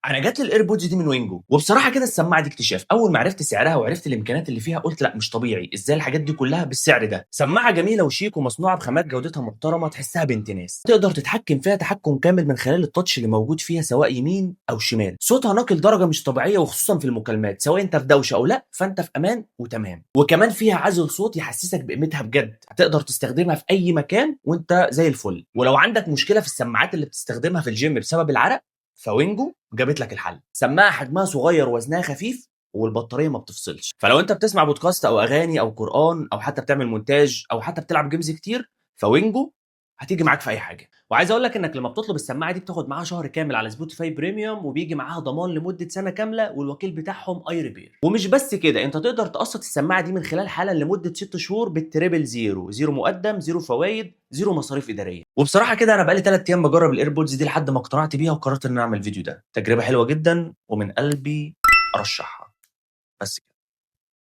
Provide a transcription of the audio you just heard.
انا جات لي الايربودز دي من وينجو، وبصراحه كده السماعه دي اكتشاف. اول ما عرفت سعرها وعرفت الامكانيات اللي فيها قلت لا مش طبيعي، ازاي الحاجات دي كلها بالسعر ده؟ سماعه جميله وشيك ومصنوعه بخامات جودتها محترمه، تحسها بنت ناس. تقدر تتحكم فيها تحكم كامل من خلال التاتش اللي موجود فيها سواء يمين او شمال. صوتها ناقل درجه مش طبيعيه، وخصوصا في المكالمات سواء انت في دوشه او لا فانت في امان وتمام. وكمان فيها عزل صوت يحسسك بقيمتها بجد، هتقدر تستخدمها في اي مكان وانت زي الفل. ولو عندك مشكله في السماعات اللي بتستخدمها في الجيم بسبب العرق، فوينجو جابت لك الحل. سماعه حجمها صغير ووزنها خفيف والبطاريه ما بتفصلش، فلو انت بتسمع بودكاست او اغاني او قران او حتى بتعمل مونتاج او حتى بتلعب جيمز كتير، فوينجو هتيجي معاك في اي حاجه. وعايز اقول لك انك لما بتطلب السماعه دي بتاخد معاها شهر كامل على سبوتيفاي بريميوم، وبيجي معاها ضمان لمده سنه كامله، والوكيل بتاعهم اي ريبير. ومش بس كده، انت تقدر تقسط السماعه دي من خلال حالا لمده 6 شهور بالتريبل زيرو، زيرو مقدم، زيرو فوائد، زيرو مصاريف اداريه. وبصراحه كده انا بقالي 3 ايام بجرب الايربودز دي لحد ما اقتنعت بيها وقررت ان انا اعمل الفيديو ده. تجربه حلوه جدا ومن قلبي ارشحها. بس كده.